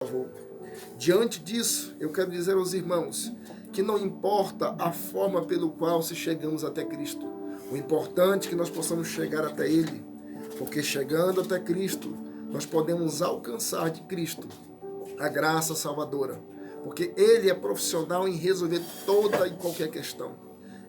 favor. Diante disso, eu quero dizer aos irmãos que não importa a forma pelo qual se chegamos até Cristo. O importante é que nós possamos chegar até Ele, porque chegando até Cristo, nós podemos alcançar de Cristo a graça salvadora, porque Ele é profissional em resolver toda e qualquer questão.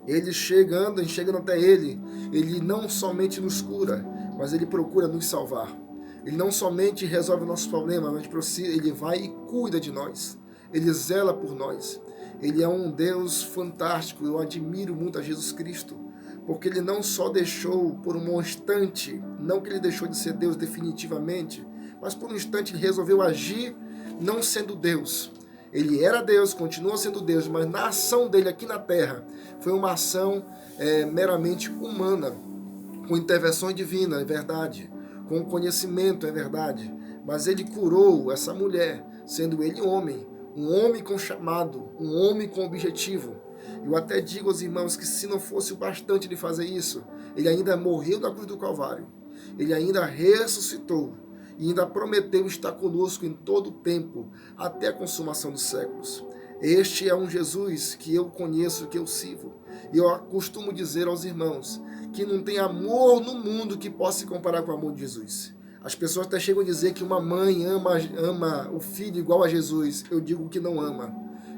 Ele chegando até Ele, Ele não somente nos cura, mas Ele procura nos salvar. Ele não somente resolve o nosso problema, mas Ele vai e cuida de nós. Ele zela por nós. Ele é um Deus fantástico. Eu admiro muito a Jesus Cristo, porque Ele não só deixou por um instante, não que Ele deixou de ser Deus definitivamente, mas por um instante Ele resolveu agir não sendo Deus. Ele era Deus, continua sendo Deus, mas na ação dele aqui na terra foi uma ação meramente humana, com intervenção divina, é verdade, com conhecimento, é verdade, mas ele curou essa mulher, sendo ele homem, um homem com chamado, um homem com objetivo. Eu até digo aos irmãos que se não fosse o bastante de fazer isso, ele ainda morreu na cruz do Calvário, ele ainda ressuscitou, e ainda prometeu estar conosco em todo o tempo, até a consumação dos séculos. Este é um Jesus que eu conheço, que eu sirvo. E eu costumo dizer aos irmãos que não tem amor no mundo que possa se comparar com o amor de Jesus. As pessoas até chegam a dizer que uma mãe ama o filho igual a Jesus. Eu digo que não ama.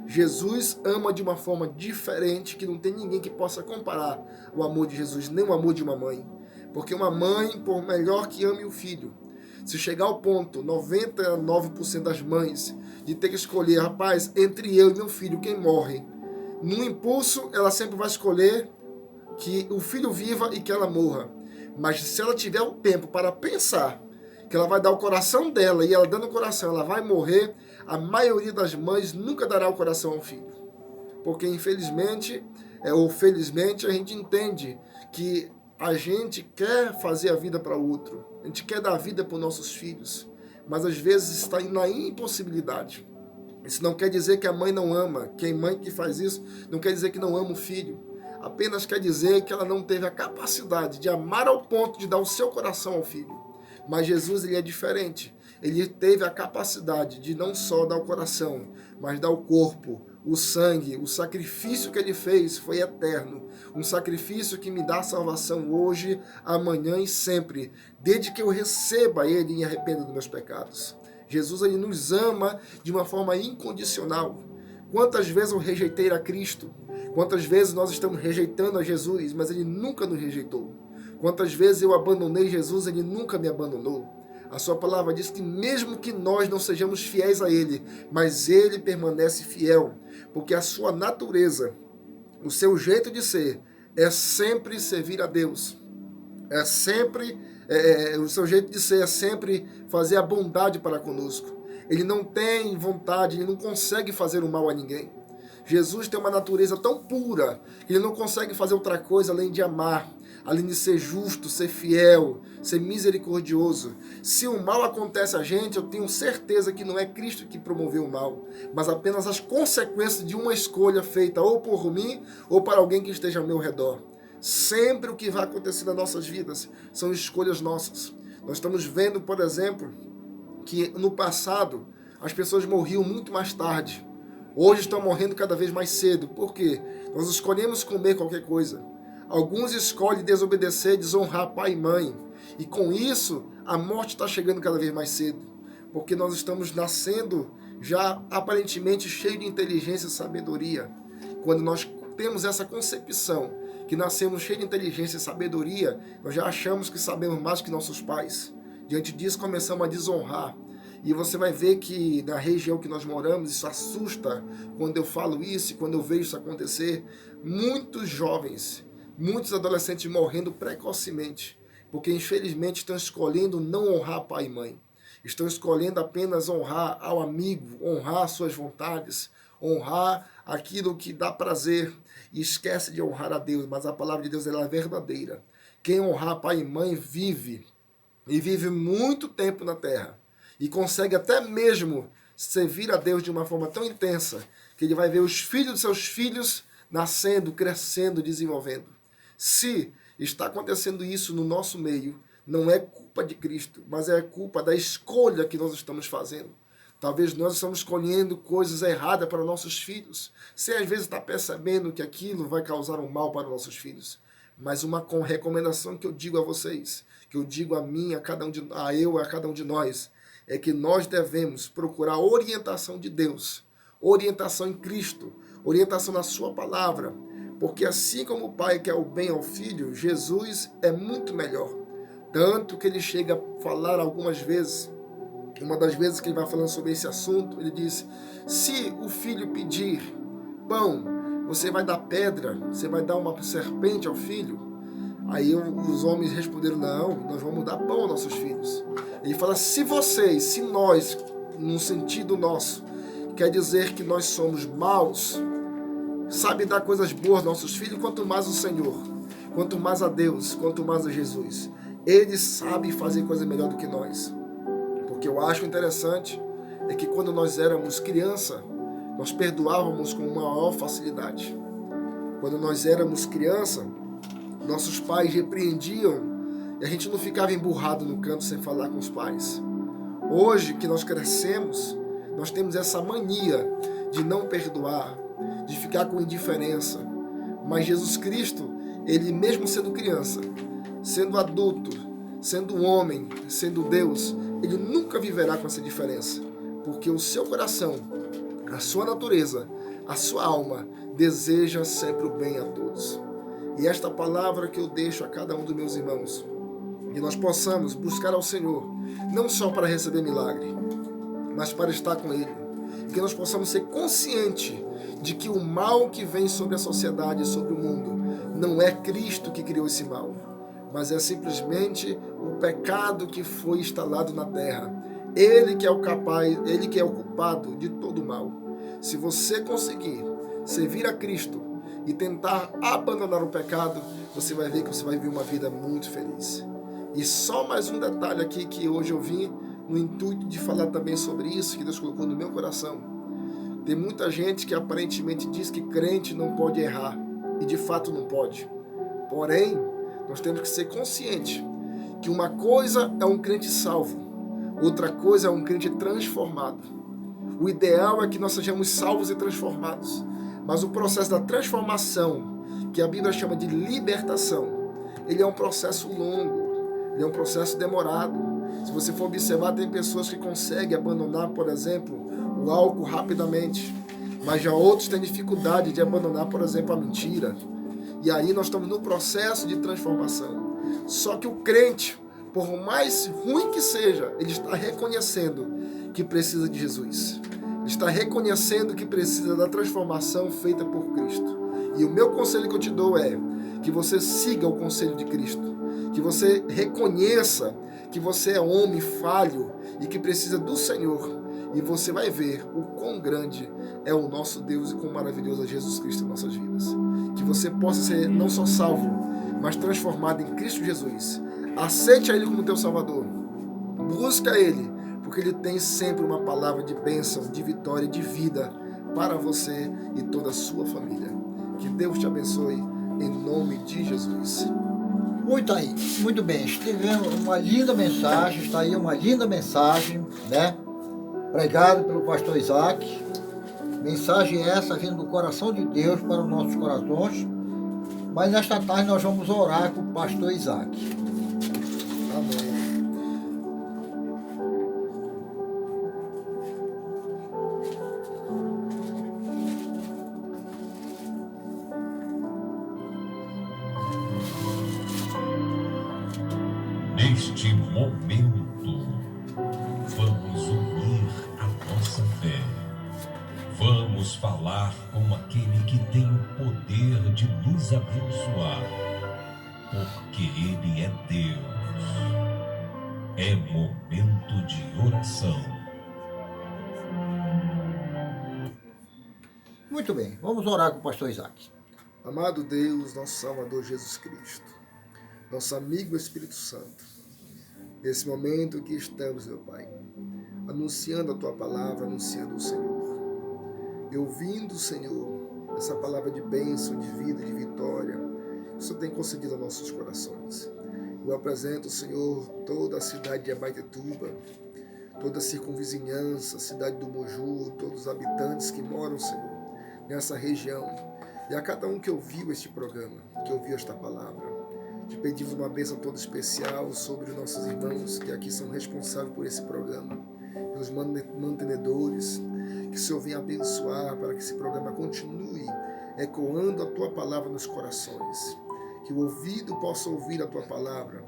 Jesus ama de uma forma diferente, que não tem ninguém que possa comparar o amor de Jesus, nem o amor de uma mãe. Porque uma mãe, por melhor que ame o filho, se chegar ao ponto, 99% das mães, de ter que escolher, rapaz, entre eu e meu filho, quem morre? No impulso, ela sempre vai escolher que o filho viva e que ela morra. Mas se ela tiver o tempo para pensar que ela vai dar o coração dela, e ela dando o coração, ela vai morrer, a maioria das mães nunca dará o coração ao filho. Porque infelizmente, ou felizmente, a gente entende que a gente quer fazer a vida para o outro, a gente quer dar vida para os nossos filhos, mas às vezes está na impossibilidade. Isso não quer dizer que a mãe não ama, que a mãe que faz isso não quer dizer que não ama o filho, apenas quer dizer que ela não teve a capacidade de amar ao ponto de dar o seu coração ao filho. Mas Jesus, ele é diferente. Ele teve a capacidade de não só dar o coração, mas dar o corpo, o sangue. O sacrifício que ele fez foi eterno. Um sacrifício que me dá salvação hoje, amanhã e sempre, desde que eu receba ele e me arrependa dos meus pecados. Jesus, ele nos ama de uma forma incondicional. Quantas vezes eu rejeitei a Cristo? Quantas vezes nós estamos rejeitando a Jesus, mas ele nunca nos rejeitou? Quantas vezes eu abandonei Jesus, ele nunca me abandonou? A sua palavra diz que mesmo que nós não sejamos fiéis a ele, mas ele permanece fiel, porque a sua natureza, o seu jeito de ser, é sempre servir a Deus. É sempre, o seu jeito de ser é sempre fazer a bondade para conosco. Ele não tem vontade, ele não consegue fazer o mal a ninguém. Jesus tem uma natureza tão pura que ele não consegue fazer outra coisa além de amar, além de ser justo, ser fiel, ser misericordioso. Se o mal acontece a gente, eu tenho certeza que não é Cristo que promoveu o mal, mas apenas as consequências de uma escolha feita ou por mim ou para alguém que esteja ao meu redor. Sempre o que vai acontecer nas nossas vidas são escolhas nossas. Nós estamos vendo, por exemplo, que no passado as pessoas morriam muito mais tarde. Hoje estão morrendo cada vez mais cedo. Por quê? Nós escolhemos comer qualquer coisa. Alguns escolhem desobedecer, desonrar pai e mãe. E com isso, a morte está chegando cada vez mais cedo. Porque nós estamos nascendo já aparentemente cheio de inteligência e sabedoria. Quando nós temos essa concepção que nascemos cheio de inteligência e sabedoria, nós já achamos que sabemos mais que nossos pais. Diante disso, começamos a desonrar. E você vai ver que na região que nós moramos, isso assusta quando eu falo isso e quando eu vejo isso acontecer. Muitos jovens, muitos adolescentes morrendo precocemente, porque infelizmente estão escolhendo não honrar pai e mãe. Estão escolhendo apenas honrar ao amigo, honrar suas vontades, honrar aquilo que dá prazer e esquece de honrar a Deus. Mas a palavra de Deus ela é verdadeira. Quem honrar pai e mãe vive, e vive muito tempo na terra. E consegue até mesmo servir a Deus de uma forma tão intensa que ele vai ver os filhos dos seus filhos nascendo, crescendo, desenvolvendo. Se está acontecendo isso no nosso meio, não é culpa de Cristo, mas é culpa da escolha que nós estamos fazendo. Talvez nós estamos escolhendo coisas erradas para nossos filhos, sem às vezes estar percebendo que aquilo vai causar um mal para nossos filhos. Mas uma recomendação que eu digo a vocês, que eu digo a mim, a cada um de nós, é que nós devemos procurar orientação de Deus, orientação em Cristo, orientação na sua palavra, porque assim como o pai quer o bem ao filho, Jesus é muito melhor. Tanto que ele chega a falar algumas vezes, uma das vezes que ele vai falando sobre esse assunto, ele diz: se o filho pedir pão, você vai dar pedra, você vai dar uma serpente ao filho? Aí os homens responderam: não, nós vamos dar pão aos nossos filhos. Ele fala: se nós, num sentido nosso, quer dizer que nós somos maus, sabe dar coisas boas aos nossos filhos, quanto mais o Senhor, quanto mais a Deus, quanto mais a Jesus. Ele sabe fazer coisa melhor do que nós. O que eu acho interessante é que quando nós éramos criança, nós perdoávamos com maior facilidade. Quando nós éramos criança, nossos pais repreendiam e a gente não ficava emburrado no canto sem falar com os pais. Hoje que nós crescemos, nós temos essa mania de não perdoar, de ficar com indiferença. Mas Jesus Cristo, ele mesmo sendo criança, sendo adulto, sendo homem, sendo Deus, ele nunca viverá com essa diferença, porque o seu coração, a sua natureza, a sua alma deseja sempre o bem a todos. E esta palavra que eu deixo a cada um dos meus irmãos, que nós possamos buscar ao Senhor, não só para receber milagre, mas para estar com Ele, que nós possamos ser conscientes de que o mal que vem sobre a sociedade e sobre o mundo não é Cristo que criou esse mal, mas é simplesmente o pecado que foi instalado na terra. Ele que é o culpado de todo o mal. Se você conseguir servir a Cristo e tentar abandonar o pecado, você vai ver que você vai viver uma vida muito feliz. E só mais um detalhe aqui que hoje eu vim no intuito de falar também sobre isso que Deus colocou no meu coração. Tem muita gente que aparentemente diz que crente não pode errar, e de fato não pode. Porém, nós temos que ser conscientes que uma coisa é um crente salvo, outra coisa é um crente transformado. O ideal é que nós sejamos salvos e transformados, mas o processo da transformação, que a Bíblia chama de libertação, ele é um processo longo, ele é um processo demorado. Se você for observar, tem pessoas que conseguem abandonar, por exemplo, o álcool rapidamente, mas já outros têm dificuldade de abandonar, por exemplo, a mentira. E aí nós estamos no processo de transformação. Só que o crente, por mais ruim que seja, ele está reconhecendo que precisa de Jesus. Ele está reconhecendo que precisa da transformação feita por Cristo. E o meu conselho que eu te dou é que você siga o conselho de Cristo. Que você reconheça que você é homem falho e que precisa do Senhor. E você vai ver o quão grande é o nosso Deus e quão maravilhoso é Jesus Cristo em nossas vidas. Que você possa ser não só salvo, mas transformado em Cristo Jesus. Aceite a Ele como teu Salvador. Busca Ele, porque Ele tem sempre uma palavra de bênção, de vitória, de vida para você e toda a sua família. Que Deus te abençoe em nome de Jesus. Muito bem, estivemos uma linda mensagem, está aí uma linda mensagem, né? Pregado pelo pastor Isaac. Mensagem essa vindo do coração de Deus para os nossos corações. Mas nesta tarde nós vamos orar com o pastor Isaac. Amém. Neste momento, vamos unir a nossa fé. Vamos falar com aquele que tem o poder de nos abençoar, porque Ele é Deus. É momento de oração. Muito bem, vamos orar com o pastor Isaac. Amado Deus, nosso Salvador Jesus Cristo, nosso amigo Espírito Santo, nesse momento que estamos, meu Pai, anunciando a Tua palavra, anunciando o Senhor, e ouvindo, Senhor, essa palavra de bênção, de vida, de vitória, que o Senhor tem concedido aos nossos corações. Eu apresento, Senhor, toda a cidade de Abaetetuba, toda a circunvizinhança, cidade do Moju, todos os habitantes que moram, Senhor, nessa região. E a cada um que ouviu este programa, que ouviu esta palavra, te pedimos uma bênção toda especial sobre os nossos irmãos que aqui são responsáveis por esse programa, pelos mantenedores, que o Senhor venha abençoar para que esse programa continue ecoando a Tua palavra nos corações, que o ouvido possa ouvir a Tua palavra,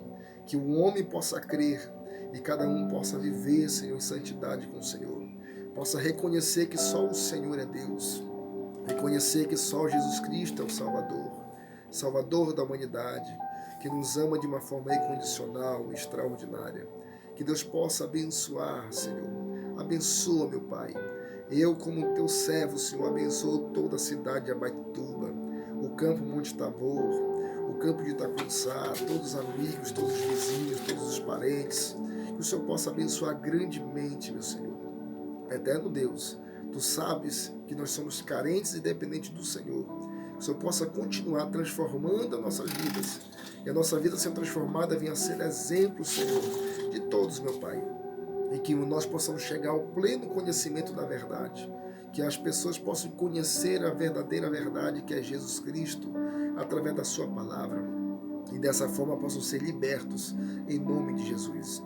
que o homem possa crer e cada um possa viver, Senhor, em santidade com o Senhor, possa reconhecer que só o Senhor é Deus, reconhecer que só Jesus Cristo é o Salvador da humanidade, que nos ama de uma forma incondicional, extraordinária. Que Deus possa abençoar, Senhor. Abençoa, meu Pai. Eu, como teu servo, Senhor, abençoo toda a cidade de Abaituba, o campo Monte Tabor, o campo de Itacuruçá, todos os amigos, todos os vizinhos, todos os parentes. Que o Senhor possa abençoar grandemente, meu Senhor. Eterno Deus, Tu sabes que nós somos carentes e dependentes do Senhor. Que o Senhor possa continuar transformando as nossas vidas. E a nossa vida sendo transformada venha a ser exemplo, Senhor, de todos, meu Pai. E que nós possamos chegar ao pleno conhecimento da verdade. Que as pessoas possam conhecer a verdadeira verdade, que é Jesus Cristo, através da sua palavra. E dessa forma possam ser libertos em nome de Jesus.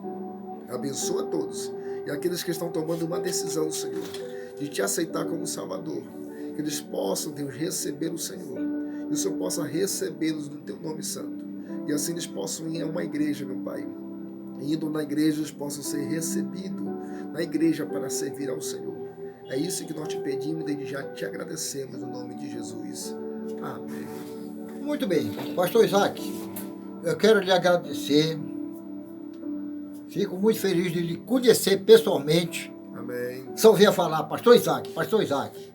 Abençoa todos. E aqueles que estão tomando uma decisão, Senhor, de Te aceitar como Salvador. Que eles possam, Deus, receber o Senhor. E o Senhor possa recebê-los no Teu nome santo. E assim eles possam ir a uma igreja, meu Pai. E indo na igreja, eles possam ser recebidos na igreja para servir ao Senhor. É isso que nós te pedimos, desde já te agradecemos no nome de Jesus. Amém. Muito bem, pastor Isaac, eu quero lhe agradecer. Fico muito feliz de lhe conhecer pessoalmente. Amém. Só ouvia falar, pastor Isaac, pastor Isaac.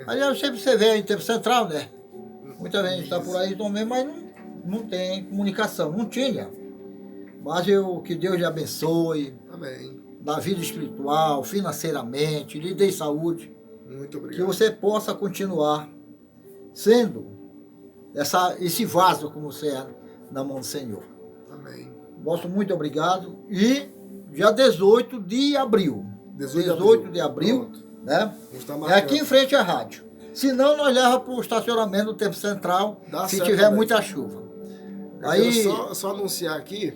Aliás, sempre você vê em Tempo Central, né? Muita gente está por aí também, mas não tem comunicação, não tinha. Mas que Deus lhe abençoe. Amém. Na vida espiritual, financeiramente, lhe dê saúde. Muito obrigado. Que você possa continuar sendo esse vaso como você é na mão do Senhor. Amém. Nosso muito obrigado. E dia 18 de abril. 18 de abril, né? É aqui em frente à rádio. Senão nós leva para o estacionamento do Tempo Central, se tiver também muita chuva. Aí só anunciar aqui,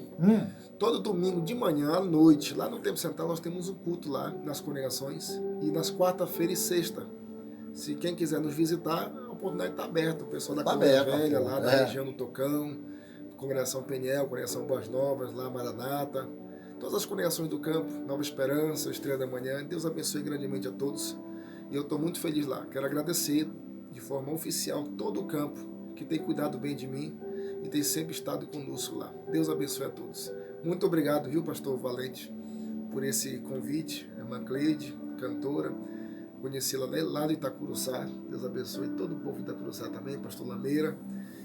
todo domingo de manhã à noite, lá no Tempo Central, nós temos um culto lá nas congregações. E nas quarta-feira e sexta. Se quem quiser nos visitar, a oportunidade está aberta. O pessoal da Câmara Velha, lá da região do Tocão, Congregação Peniel, Congregação Boas Novas, lá Maranata. Todas as congregações do campo, Nova Esperança, Estrela da Manhã. Deus abençoe grandemente a todos. E eu estou muito feliz lá. Quero agradecer de forma oficial todo o campo que tem cuidado bem de mim e tem sempre estado conosco lá. Deus abençoe a todos. Muito obrigado, viu, pastor Valente, por esse convite. É uma Cleide, cantora. Conheci-la lá do Itacuruçá. Deus abençoe todo o povo de Itacuruçá também, pastor Lameira.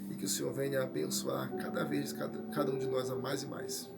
E que o Senhor venha abençoar cada vez, cada um de nós a mais e mais.